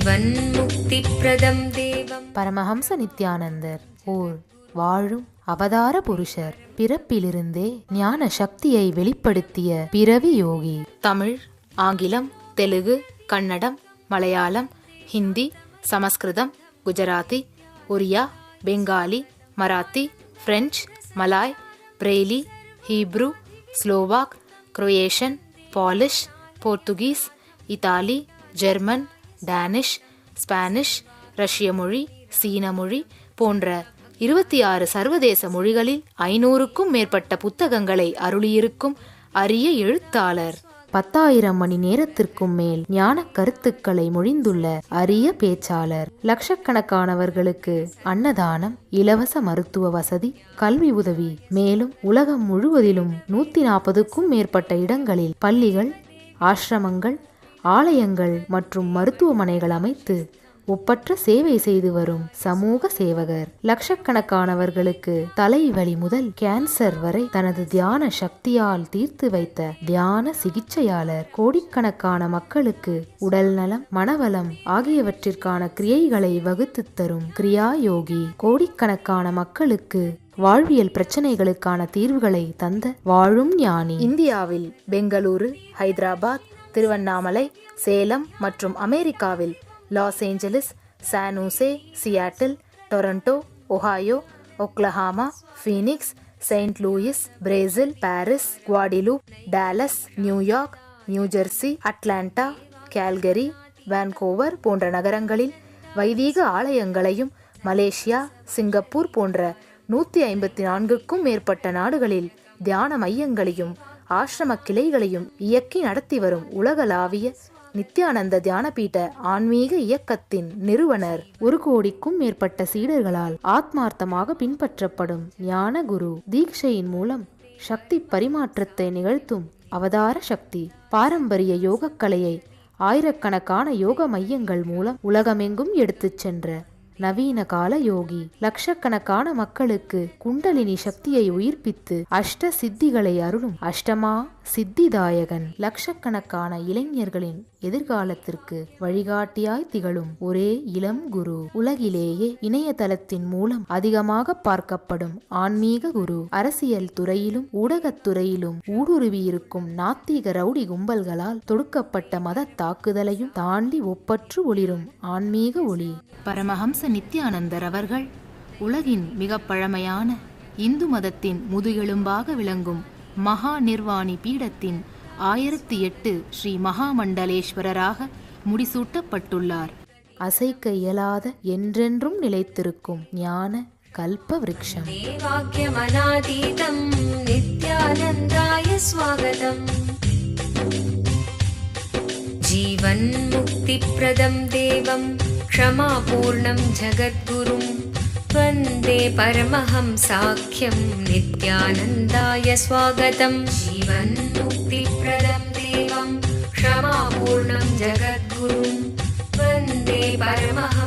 ஜீவன் முக்தி பிரதம் தேவம். பரமஹம்ச நித்யானந்தர் ஓர் வாழும் அவதார புருஷர். பிறப்பிலிருந்தே ஞான சக்தியை வெளிப்படுத்திய பிறவி யோகி. தமிழ், ஆங்கிலம், Telugu, Kannada, Malayalam, Hindi, Sanskrit, Gujarati, Oriya, Bengali, Marathi, French, Malay, Braille, Hebrew, Slovak, Croatian, Polish, Portuguese, Italy, German, Danish, Spanish, ரஷ்ய மொழி, சீன மொழி போன்ற 26 சர்வதேச மொழிகளில் 500க்கும் மேற்பட்ட புத்தகங்களை அருளியிருக்கும் அரிய எழுத்தாளர். 10,000 மணி நேரத்திற்கும் மேல் ஞான கருத்துக்களை மொழிந்துள்ள அரிய பேச்சாளர். லட்சக்கணக்கானவர்களுக்கு அன்னதானம், இலவச மருத்துவ வசதி, கல்வி உதவி, மேலும் உலகம் முழுவதிலும் 140க்கும் மேற்பட்ட இடங்களில் பள்ளிகள், ஆசிரமங்கள், ஆலயங்கள் மற்றும் மருத்துவமனைகள் அமைத்து ஒப்பற்ற சேவை செய்து வரும் சமூக சேவகர். லட்சக்கணக்கானவர்களுக்கு தலைவலி முதல் கேன்சர் வரை தனது தியான சக்தியால் தீர்த்து வைத்த தியான சிகிச்சையாளர். கோடிக்கணக்கான மக்களுக்கு உடல் நலம், மனவளம் ஆகியவற்றிற்கான கிரியைகளை வகுத்து தரும் கிரியா யோகி. கோடிக்கணக்கான மக்களுக்கு வாழ்வியல் பிரச்சனைகளுக்கான தீர்வுகளை தந்த வாழும் ஞானி. இந்தியாவில் பெங்களூரு, ஹைதராபாத், திருவண்ணாமலை, சேலம் மற்றும் அமெரிக்காவில் Los Angeles, San Jose, Seattle, Toronto, Ohio, Oklahoma, Phoenix, Saint Louis, Brazil, Paris, Guadeloupe, Dallas, New York, New Jersey, Atlanta, Calgary, Vancouver போன்ற நகரங்களில் வைதீக ஆலயங்களையும், மலேசியா, சிங்கப்பூர் போன்ற 154க்கும் மேற்பட்ட நாடுகளில் தியான மையங்களையும் ஆசிரம கிளைகளையும் இயக்கி நடத்தி வரும் உலகளாவிய நித்யானந்த தியானபீட ஆன்மீக இயக்கத்தின் நிறுவனர். 1 கோடிக்கும் மேற்பட்ட சீடர்களால் ஆத்மார்த்தமாக பின்பற்றப்படும் ஞான குரு. தீட்சையின் மூலம் சக்தி பரிமாற்றத்தை நிகழ்த்தும் அவதார சக்தி. பாரம்பரிய யோகக்கலையை ஆயிரக்கணக்கான யோக மையங்கள் மூலம் உலகமெங்கும் எடுத்துச் சென்ற நவீன கால யோகி. லட்சக்கணக்கான மக்களுக்கு குண்டலினி சக்தியை உயிர்ப்பித்து அஷ்ட சித்திகளை அருளும் அஷ்டமா சித்திதாயகன். லட்சக்கணக்கான இளைஞர்களின் எதிர்காலத்திற்கு வழிகாட்டியாய் திகழும் ஒரே இளம் குரு. உலகிலேயே இணையதளத்தின் மூலம் அதிகமாக பார்க்கப்படும் ஆன்மீக குரு. அரசியல் துறையிலும் ஊடகத்துறையிலும் ஊடுருவியிருக்கும் நாத்திக ரவுடி கும்பல்களால் தொடுக்கப்பட்ட மத தாக்குதலையும் தாண்டி ஒப்பற்று ஒளிரும் ஆன்மீக ஒளி. பரமஹம்ச நித்யானந்தர் அவர்கள் உலகின் மிக பழமையான இந்து மதத்தின் முதுகெலும்பாக விளங்கும் மகா நிர்வாணி பீடத்தின் 1008 ஸ்ரீ மகாமண்டலேஸ்வரராக முடிசூட்டப்பட்டுள்ளார். அசைக்க இயலாத என்றென்றும் நிலைத்திருக்கும் ஞான கல்ப விருட்சம். தேவாக்யமநாதீதம் நித்யானந்தாய ஸ்வாகதம். ஜீவன் முக்தி பிரதம் தேவம் க்ஷமாபூர்ணம் ஜகத்குரும் வந்தே பரமஹம்சாக்யம் நித்யானந்தாய ஸ்வாகதம். ஜீவன் முக்தி பிரதம் தேவம் க்ஷமாபூர்ணம் ஜகத்குரும் வந்தே பரமஹம்சாக்யம்